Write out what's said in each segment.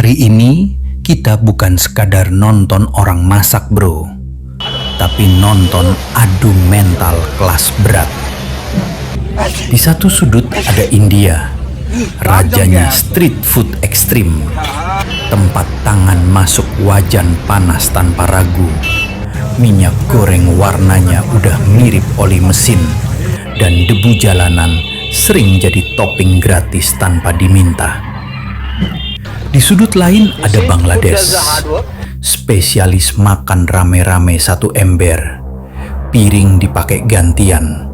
Hari ini kita bukan sekadar nonton orang masak bro, tapi nonton adu mental kelas berat. Di satu sudut ada India, rajanya street food ekstrim. Tempat tangan masuk wajan panas tanpa ragu. Minyak goreng warnanya udah mirip oli mesin, dan debu jalanan sering jadi topping gratis tanpa diminta. Di sudut lain ada Bangladesh, spesialis makan rame-rame satu ember. Piring dipakai gantian,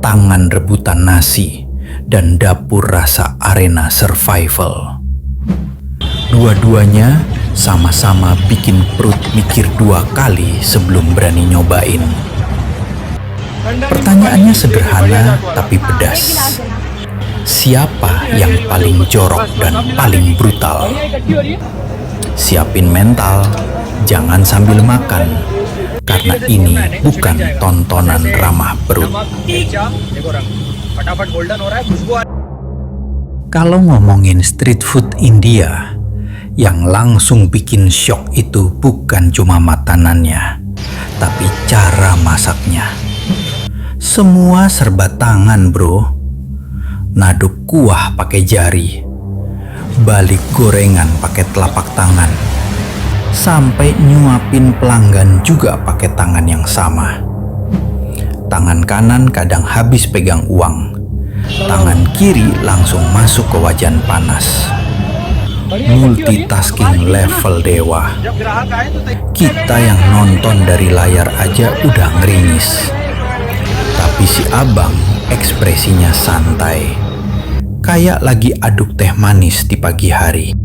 tangan rebutan nasi, dan dapur rasa arena survival. Dua-duanya sama-sama bikin perut mikir 2 kali sebelum berani nyobain. Pertanyaannya sederhana tapi pedas. Siapa yang paling jorok dan paling brutal? Siapin mental, jangan sambil makan, karena ini bukan tontonan ramah perut. Kalau ngomongin street food India, yang langsung bikin shock itu bukan cuma makanannya, tapi cara masaknya. Semua serba tangan bro. Ngaduk kuah pakai jari, balik gorengan pakai telapak tangan, sampai nyuapin pelanggan juga pakai tangan yang sama. Tangan kanan kadang habis pegang uang, tangan kiri langsung masuk ke wajan panas. Multitasking level dewa. Kita yang nonton dari layar aja udah ngeringis, tapi si abang ekspresinya santai, kayak lagi aduk teh manis di pagi hari.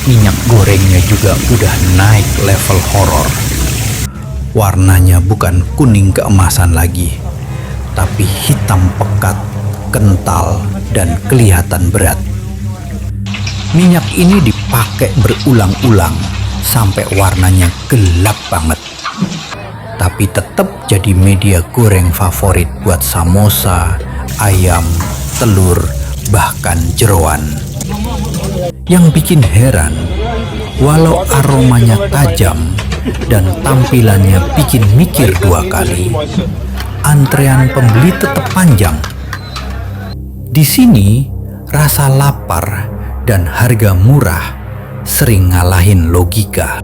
Minyak gorengnya juga udah naik level horor. Warnanya bukan kuning keemasan lagi, tapi hitam pekat, kental, dan kelihatan berat. Minyak ini dipakai berulang-ulang sampai warnanya gelap banget. Tapi tetap jadi media goreng favorit buat samosa, ayam, telur, bahkan jeroan. Yang bikin heran, walau aromanya tajam dan tampilannya bikin mikir 2 kali, antrean pembeli tetap panjang. Di sini, rasa lapar dan harga murah sering ngalahin logika.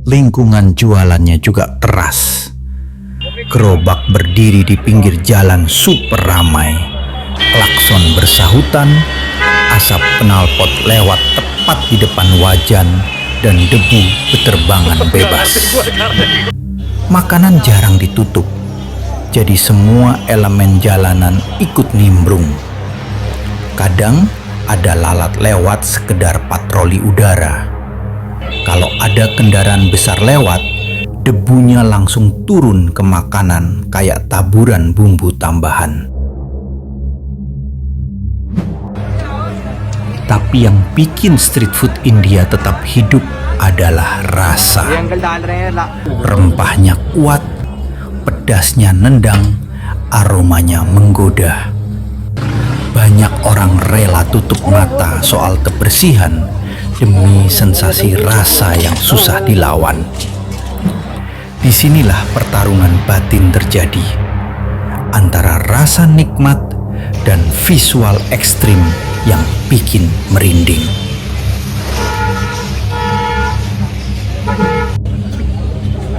Lingkungan jualannya juga keras. Gerobak berdiri di pinggir jalan super ramai. Klakson bersahutan, asap knalpot lewat tepat di depan wajan, dan debu beterbangan bebas. Makanan jarang ditutup, jadi semua elemen jalanan ikut nimbrung. Kadang ada lalat lewat sekedar patroli udara. Kalau ada kendaraan besar lewat, debunya langsung turun ke makanan kayak taburan bumbu tambahan. Tapi yang bikin street food India tetap hidup adalah rasa. Rempahnya kuat, pedasnya nendang, aromanya menggoda. Banyak orang rela tutup mata soal kebersihan demi sensasi rasa yang susah dilawan. Disinilah pertarungan batin terjadi antara rasa nikmat dan visual ekstrim yang bikin merinding.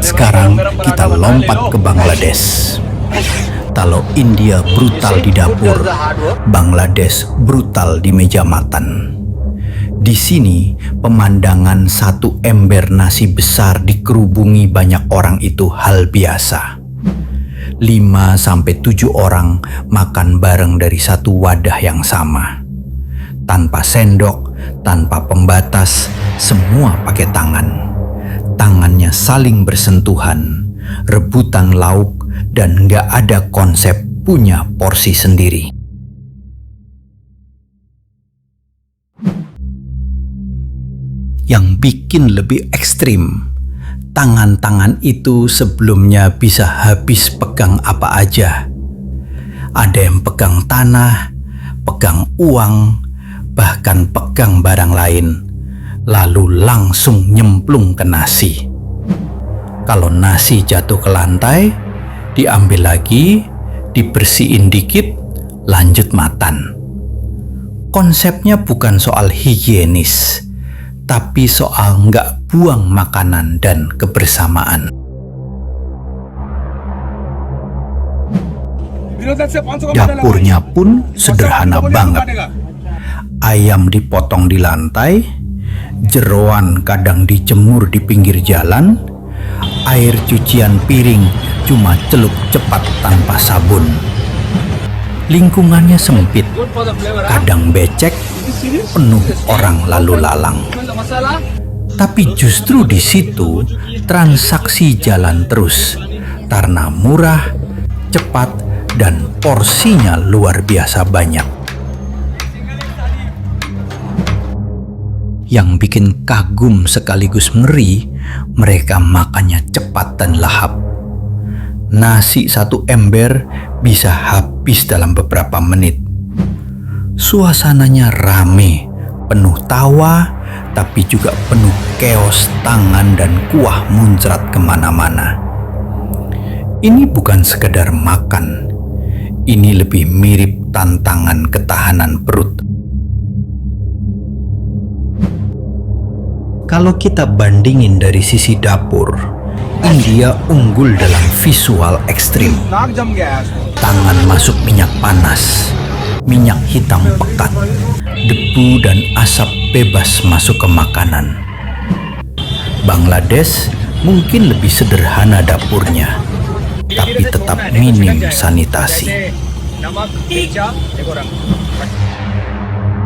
Sekarang kita lompat ke Bangladesh. Kalau India brutal di dapur, Bangladesh brutal di meja makan. Di sini, pemandangan satu ember nasi besar dikerubungi banyak orang itu hal biasa. 5-7 orang makan bareng dari satu wadah yang sama. Tanpa sendok, tanpa pembatas, semua pakai tangan. Tangannya saling bersentuhan, rebutan lauk, dan gak ada konsep punya porsi sendiri. Yang bikin lebih ekstrim, Tangan-tangan itu sebelumnya bisa habis pegang apa aja. Ada yang pegang tanah, pegang uang, bahkan pegang barang lain, lalu langsung nyemplung ke nasi. Kalau nasi jatuh ke lantai, diambil lagi, dibersihin dikit, lanjut makan. Konsepnya bukan soal higienis, tapi soal nggak buang makanan dan kebersamaan. Dapurnya pun sederhana banget. Ayam dipotong di lantai, jeroan kadang dijemur di pinggir jalan, air cucian piring cuma celup cepat tanpa sabun. Lingkungannya sempit, kadang becek, penuh orang lalu lalang. Tapi justru di situ transaksi jalan terus karena murah, cepat, dan porsinya luar biasa banyak. Yang bikin kagum sekaligus ngeri, mereka makannya cepat dan lahap. Nasi satu ember bisa habis dalam beberapa menit. Suasananya rame, penuh tawa, tapi juga penuh keos tangan dan kuah muncrat kemana-mana. Ini bukan sekedar makan, ini lebih mirip tantangan ketahanan perut. Kalau kita bandingin dari sisi dapur, India unggul dalam visual ekstrim. Tangan masuk minyak panas, minyak hitam pekat, debu dan asap bebas masuk ke makanan. Bangladesh mungkin lebih sederhana dapurnya, tapi tetap minim sanitasi.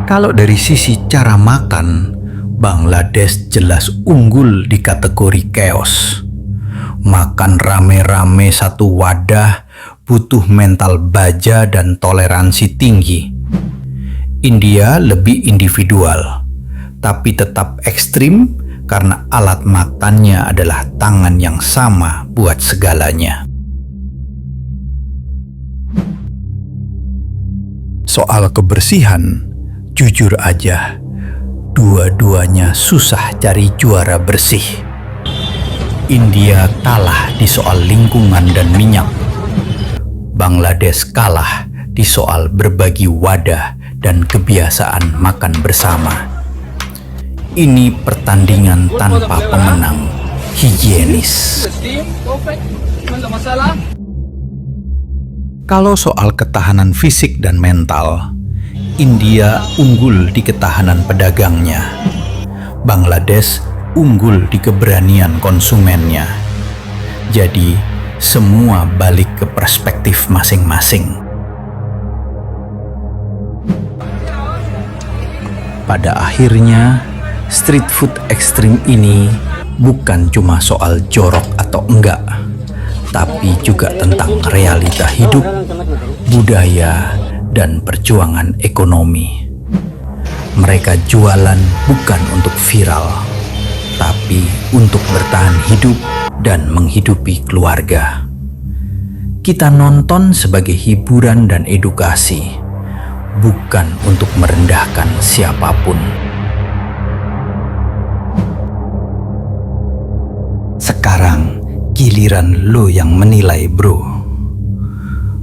Kalau dari sisi cara makan, Bangladesh jelas unggul di kategori chaos. Makan rame-rame satu wadah butuh mental baja dan toleransi tinggi. India lebih individual, tapi tetap ekstrim karena alat makannya adalah tangan yang sama buat segalanya. Soal kebersihan, jujur aja, dua-duanya susah cari juara bersih. India kalah di soal lingkungan dan minyak. Bangladesh kalah di soal berbagi wadah dan kebiasaan makan bersama. Ini pertandingan tanpa pemenang, higienis. Kalau soal ketahanan fisik dan mental, India unggul di ketahanan pedagangnya. Bangladesh unggul di keberanian konsumennya. Jadi, semua balik ke perspektif masing-masing. Pada akhirnya, street food ekstrim ini bukan cuma soal jorok atau enggak, tapi juga tentang realita hidup, budaya, dan perjuangan ekonomi. Mereka jualan bukan untuk viral, tapi untuk bertahan hidup dan menghidupi keluarga. Kita nonton sebagai hiburan dan edukasi, bukan untuk merendahkan siapapun. Sekarang giliran lo yang menilai, bro.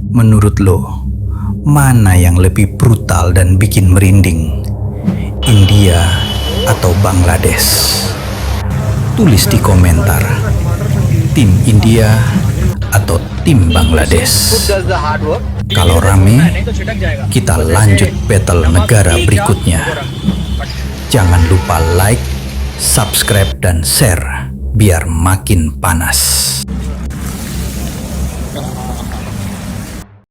Menurut lo, mana yang lebih brutal dan bikin merinding? India atau Bangladesh? Tulis di komentar, tim India atau tim Bangladesh. Kalau rame, kita lanjut battle negara berikutnya. Jangan lupa like, subscribe, dan share biar makin panas.